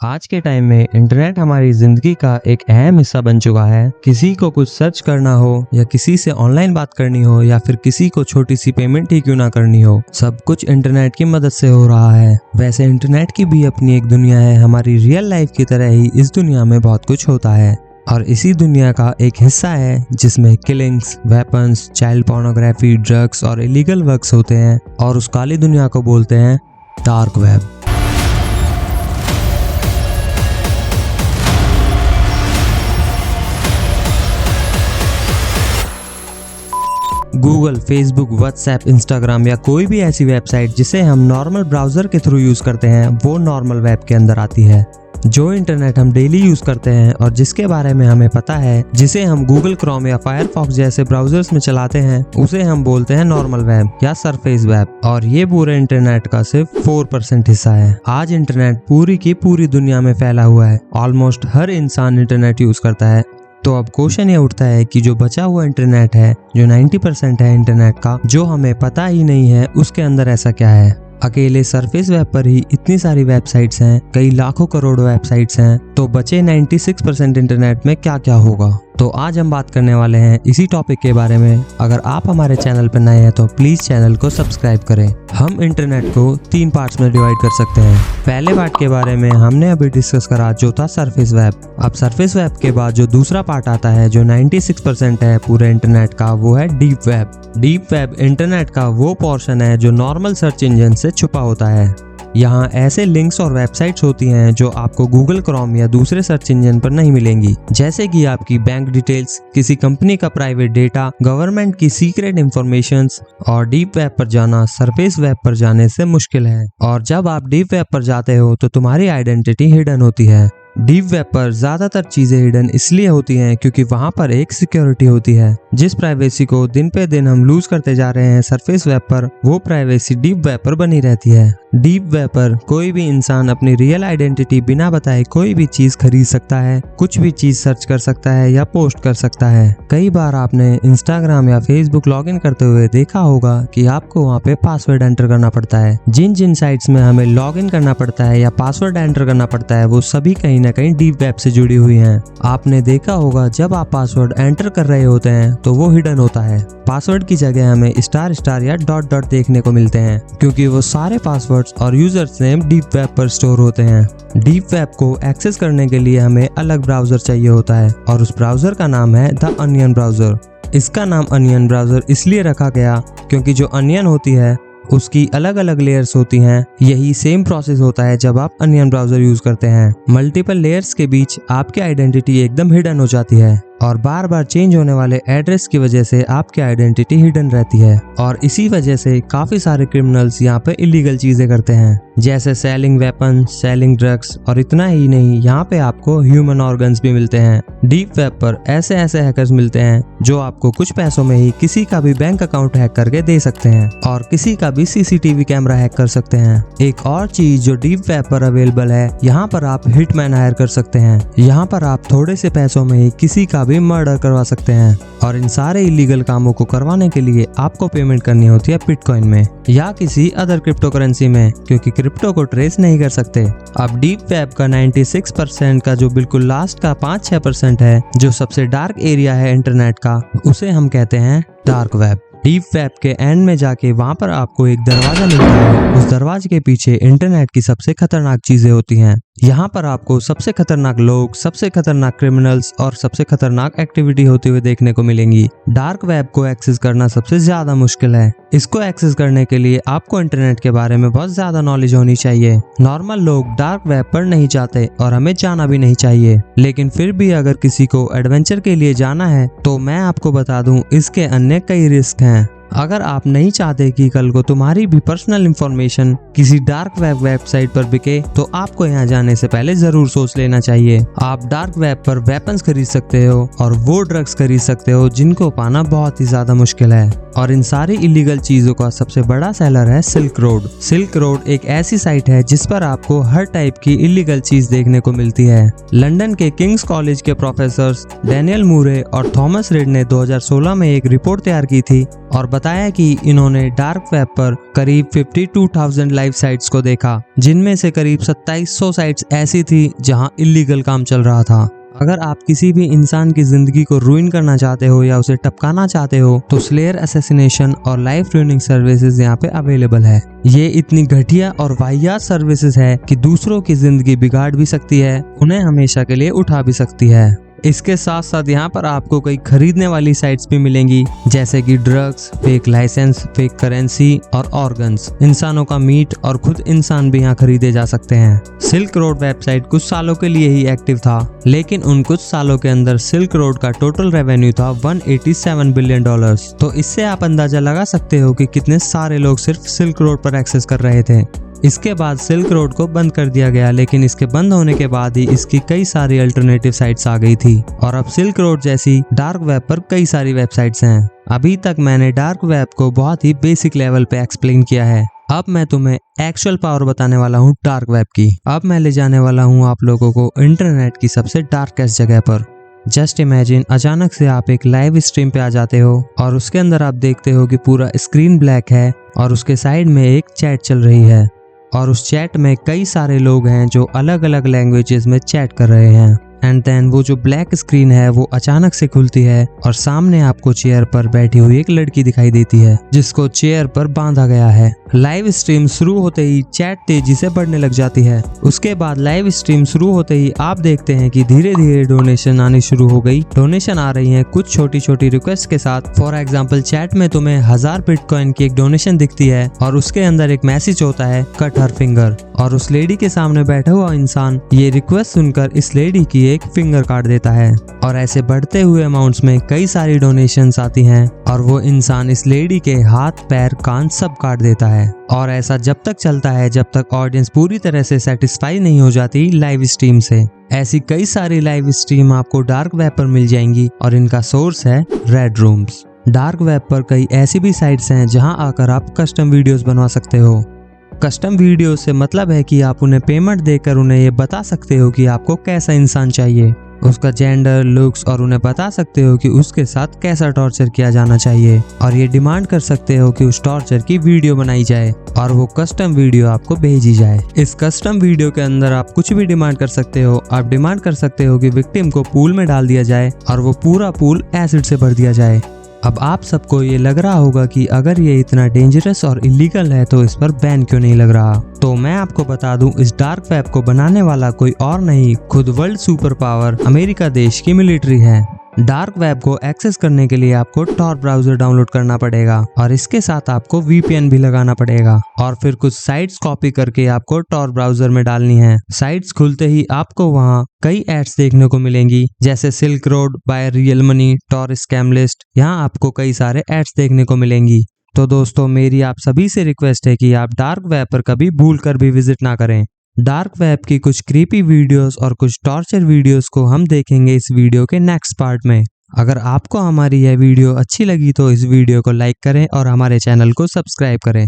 आज के टाइम में इंटरनेट हमारी जिंदगी का एक अहम हिस्सा बन चुका है। किसी को कुछ सर्च करना हो या किसी से ऑनलाइन बात करनी हो या फिर किसी को छोटी सी पेमेंट ही क्यों ना करनी हो, सब कुछ इंटरनेट की मदद से हो रहा है। वैसे इंटरनेट की भी अपनी एक दुनिया है। हमारी रियल लाइफ की तरह ही इस दुनिया में बहुत कुछ होता है और इसी दुनिया का एक हिस्सा है जिसमें killings, weapons, child pornography, drugs और इलीगल वर्क्स होते हैं और उस काली दुनिया को बोलते हैं dark web. Google, Facebook, WhatsApp, Instagram या कोई भी ऐसी वेबसाइट जिसे हम नॉर्मल ब्राउजर के थ्रू यूज करते हैं वो नॉर्मल वेब के अंदर आती है। जो इंटरनेट हम डेली यूज करते हैं और जिसके बारे में हमें पता है, जिसे हम गूगल क्रोम या फायरफॉक्स जैसे ब्राउजर्स में चलाते हैं, उसे हम बोलते हैं नॉर्मल वेब या सरफेस वेब। और ये पूरे इंटरनेट का सिर्फ 4% हिस्सा है। आज इंटरनेट पूरी की पूरी दुनिया में फैला हुआ है। ऑलमोस्ट हर इंसान इंटरनेट यूज करता है। तो अब क्वेश्चन ये उठता है कि जो बचा हुआ इंटरनेट है, जो 90% है इंटरनेट का, जो हमें पता ही नहीं है, उसके अंदर ऐसा क्या है। अकेले सरफेस वेब पर ही इतनी सारी वेबसाइट्स हैं, कई लाखों करोड़ वेबसाइट्स हैं, तो बचे 96% इंटरनेट में क्या क्या होगा। तो आज हम बात करने वाले हैं इसी टॉपिक के बारे में। अगर आप हमारे चैनल पर नए हैं तो प्लीज चैनल को सब्सक्राइब करें। हम इंटरनेट को 3 पार्ट्स में डिवाइड कर सकते हैं। पहले पार्ट के बारे में हमने अभी डिस्कस करा, जो था सरफेस वेब। अब सरफेस वेब के बाद जो दूसरा पार्ट आता है, जो 96% है पूरे इंटरनेट का, वो है deep web. Deep web internet का वो पोर्शन है जो नॉर्मल सर्च इंजन से छुपा होता है। यहाँ ऐसे लिंक्स और वेबसाइट्स होती हैं जो आपको गूगल क्रोम या दूसरे सर्च इंजन पर नहीं मिलेंगी, जैसे कि आपकी बैंक डिटेल्स, किसी कंपनी का प्राइवेट डेटा, गवर्नमेंट की सीक्रेट इंफॉर्मेशंस। और डीप वेब पर जाना सरफेस वेब पर जाने से मुश्किल है। और जब आप डीप वेब पर जाते हो तो तुम्हारी आइडेंटिटी हिडन होती है। डीप वेब पर ज्यादातर चीजें हिडन इसलिए होती हैं क्योंकि वहां पर एक सिक्योरिटी होती है। जिस प्राइवेसी को दिन पे दिन हम लूज करते जा रहे हैं सरफेस वेब पर, वो प्राइवेसी डीप वेब पर बनी रहती है। डीप वेब पर कोई भी इंसान अपनी रियल आइडेंटिटी बिना बताए कोई भी चीज खरीद सकता है, कुछ भी चीज सर्च कर सकता है या पोस्ट कर सकता है। कई बार आपने इंस्टाग्राम या फेसबुक लॉगिन करते हुए देखा होगा कि आपको वहाँ पे पासवर्ड एंटर करना पड़ता है। जिन जिन साइट्स में हमें लॉगिन करना पड़ता है या पासवर्ड एंटर करना पड़ता है, वो सभी कहीं ना कहीं डीप वेब से जुड़ी हुई हैं। आपने देखा होगा जब आप पासवर्ड एंटर कर रहे होते हैं तो वो हिडन होता है। पासवर्ड की जगह हमें स्टार स्टार या डॉट डॉट देखने को मिलते हैं, क्योंकि वो सारे पासवर्ड्स और यूजर्स नेम डीप वेब पर स्टोर होते हैं। डीप वेब को एक्सेस करने के लिए हमें अलग ब्राउजर चाहिए होता है और उस ब्राउजर का नाम है द अनियन ब्राउजर। इसका नाम अनियन ब्राउजर इसलिए रखा गया क्योंकि जो अनियन होती है उसकी अलग अलग लेयर्स होती हैं। यही सेम प्रोसेस होता है जब आप अनियन ब्राउजर यूज करते हैं। मल्टीपल लेयर्स के बीच आपकी आइडेंटिटी एकदम हिडन हो जाती है और बार बार चेंज होने वाले एड्रेस की वजह से आपकी आइडेंटिटी हिडन रहती है। और इसी वजह से काफी सारे क्रिमिनल्स यहाँ पे इलीगल चीजें करते हैं, जैसे सेलिंग वेपन, सेलिंग ड्रग्स। और इतना ही नहीं, यहाँ पे आपको ह्यूमन ऑर्गन्स भी मिलते हैं। डीप वेब पर ऐसे ऐसे हैकर्स मिलते हैं जो आपको कुछ पैसों में ही किसी का भी बैंक अकाउंट हैक करके दे सकते हैं और किसी का भी सीसीटीवी कैमरा हैक कर सकते हैं। एक और चीज जो डीप वेब पर अवेलेबल है, यहाँ पर आप हिटमैन हायर कर सकते हैं। यहाँ पर आप थोड़े से पैसों में ही किसी का भी मर्डर करवा सकते हैं। और इन सारे इलीगल कामों को करवाने के लिए आपको पेमेंट करनी होती है बिटकॉइन में या किसी अदर क्रिप्टो करेंसी में, क्योंकि क्रिप्टो को ट्रेस नहीं कर सकते। अब डीप वेब का 96% का जो बिल्कुल लास्ट का 5-6% है, जो सबसे डार्क एरिया है इंटरनेट का, उसे हम कहते हैं डार्क वेब। डीप वेब के एंड में जाके वहाँ पर आपको एक दरवाजा मिलता है। उस दरवाजे के पीछे इंटरनेट की सबसे खतरनाक चीजें होती हैं। यहाँ पर आपको सबसे खतरनाक लोग, सबसे खतरनाक क्रिमिनल्स और सबसे खतरनाक एक्टिविटी होते हुए देखने को मिलेंगी। डार्क वेब को एक्सेस करना सबसे ज्यादा मुश्किल है। इसको एक्सेस करने के लिए आपको इंटरनेट के बारे में बहुत ज्यादा नॉलेज होनी चाहिए। नॉर्मल लोग डार्क वेब पर नहीं जाते और हमें जाना भी नहीं चाहिए। लेकिन फिर भी अगर किसी को एडवेंचर के लिए जाना है तो मैं आपको बता दूं, इसके अन्य कई रिस्क हैं। अगर आप नहीं चाहते कि कल को तुम्हारी भी पर्सनल इंफॉर्मेशन किसी डार्क वेब वेबसाइट पर बिके, तो आपको यहाँ जाने से पहले जरूर सोच लेना चाहिए। आप डार्क वेब पर वेपन्स खरीद सकते हो और वो ड्रग्स खरीद सकते हो जिनको पाना बहुत ही ज्यादा मुश्किल है। और इन सारी इलीगल चीजों का सबसे बड़ा सेलर है सिल्क रोड। सिल्क रोड एक ऐसी साइट है जिस पर आपको हर टाइप की इलीगल चीज देखने को मिलती है। लंदन के किंग्स कॉलेज के प्रोफेसर्स डैनियल मूरे और थॉमस रिड ने 2016 में एक रिपोर्ट तैयार की थी और बताया कि इन्होंने डार्क वेब पर करीब 52,000 लाइव साइट्स को देखा, जिनमें से करीब 2700 साइट्स ऐसी थी जहां इलीगल काम चल रहा था। अगर आप किसी भी इंसान की जिंदगी को रूइन करना चाहते हो या उसे टपकाना चाहते हो तो स्लेयर असैसिनेशन और लाइफ रूइनिंग सर्विसेज यहाँ पे अवेलेबल है। ये इतनी घटिया और वाहियात सर्विसेज है कि दूसरों की जिंदगी बिगाड़ भी सकती है, उन्हें हमेशा के लिए उठा भी सकती है। इसके साथ साथ यहाँ पर आपको कई खरीदने वाली साइट्स भी मिलेंगी, जैसे कि drugs, fake license, fake currency और ऑर्गन्स, इंसानों का मीट और खुद इंसान भी यहाँ खरीदे जा सकते हैं। सिल्क रोड वेबसाइट कुछ सालों के लिए ही एक्टिव था, लेकिन उन कुछ सालों के अंदर सिल्क रोड का टोटल रेवेन्यू था $187 बिलियन। तो इससे आप अंदाजा लगा सकते हो कि कितने सारे लोग सिर्फ सिल्क रोड पर एक्सेस कर रहे थे। इसके बाद सिल्क रोड को बंद कर दिया गया, लेकिन इसके बंद होने के बाद ही इसकी कई सारी अल्टरनेटिव साइट्स आ गई थी और अब सिल्क रोड जैसी डार्क वेब पर कई सारी वेबसाइट्स हैं। अभी तक मैंने डार्क वेब को बहुत ही बेसिक लेवल पे एक्सप्लेन किया है। अब मैं तुम्हें एक्चुअल पावर बताने वाला हूँ डार्क वेब की। अब मैं ले जाने वाला हूँ आप लोगों को इंटरनेट की सबसे डार्केस्ट जगह पर। जस्ट इमेजिन अचानक से आप एक लाइव स्ट्रीम पे आ जाते हो और उसके अंदर आप देखते हो कि पूरा स्क्रीन ब्लैक है और उसके साइड में एक चैट चल रही है और उस चैट में कई सारे लोग हैं जो अलग अलग लैंग्वेजेस में चैट कर रहे हैं। एंड देन वो जो ब्लैक स्क्रीन है वो अचानक से खुलती है और सामने आपको चेयर पर बैठी हुई एक लड़की दिखाई देती है जिसको चेयर पर बांधा गया है। लाइव स्ट्रीम शुरू होते ही चैट तेजी से बढ़ने लग जाती है। उसके बाद लाइव स्ट्रीम शुरू होते ही आप देखते हैं कि धीरे धीरे डोनेशन आनी शुरू हो गई। डोनेशन आ रही है कुछ छोटी छोटी रिक्वेस्ट के साथ। फॉर एग्जाम्पल चैट में तुम्हें 1000 बिटकॉइन की एक डोनेशन दिखती है और उसके अंदर एक मैसेज होता है कट हर फिंगर, और उस लेडी के सामने बैठा हुआ इंसान ये रिक्वेस्ट सुनकर इस लेडी की एक फिंगर काट देता है। और ऐसे बढ़ते हुए अमाउंट्स में कई सारी डोनेशंस आती हैं और वो इंसान इस लेडी के हाथ पैर कान सब काट देता है। और ऐसा जब तक चलता है जब तक ऑडियंस पूरी तरह से सेटिस्फाई नहीं हो जाती लाइव स्ट्रीम से। ऐसी कई सारी लाइव स्ट्रीम आपको डार्क वेब पर मिल जाएंगी और इनका सोर्स है रेड रूम्स। डार्क वेब पर कई ऐसी भी साइट्स हैं जहां आकर आप कस्टम वीडियोस बनवा सकते हो। कस्टम वीडियो से मतलब है कि आप उन्हें पेमेंट देकर उन्हें ये बता सकते हो कि आपको कैसा इंसान चाहिए, उसका जेंडर, लुक्स, और उन्हें बता सकते हो कि उसके साथ कैसा टॉर्चर किया जाना चाहिए। और ये डिमांड कर सकते हो कि उस टॉर्चर की वीडियो बनाई जाए और वो कस्टम वीडियो आपको भेजी जाए। इस कस्टम वीडियो के अंदर आप कुछ भी डिमांड कर सकते हो। आप डिमांड कर सकते हो कि विक्टिम को पूल में डाल दिया जाए और वो पूरा पूल एसिड से भर दिया जाए। अब आप सबको ये लग रहा होगा कि अगर ये इतना डेंजरस और इलीगल है तो इस पर बैन क्यों नहीं लग रहा। तो मैं आपको बता दूं, इस डार्क वेब को बनाने वाला कोई और नहीं, खुद वर्ल्ड सुपर पावर अमेरिका देश की मिलिट्री है। डार्क वेब को एक्सेस करने के लिए आपको टॉर ब्राउजर डाउनलोड करना पड़ेगा और इसके साथ आपको VPN भी लगाना पड़ेगा और फिर कुछ साइट्स कॉपी करके आपको टॉर ब्राउजर में डालनी है। साइट्स खुलते ही आपको वहां कई एड्स देखने को मिलेंगी, जैसे Silk Road, buy real money, Tor scam list. यहाँ आपको कई सारे एड्स देखने को मिलेंगी। तो दोस्तों, मेरी आप सभी से रिक्वेस्ट है कि आप डार्क वेब पर कभी भूल कर भी विजिट ना करें। डार्क वेब की कुछ क्रीपी वीडियोस और कुछ टॉर्चर वीडियोस को हम देखेंगे इस वीडियो के नेक्स्ट पार्ट में। अगर आपको हमारी यह वीडियो अच्छी लगी तो इस वीडियो को लाइक करें और हमारे चैनल को सब्सक्राइब करें।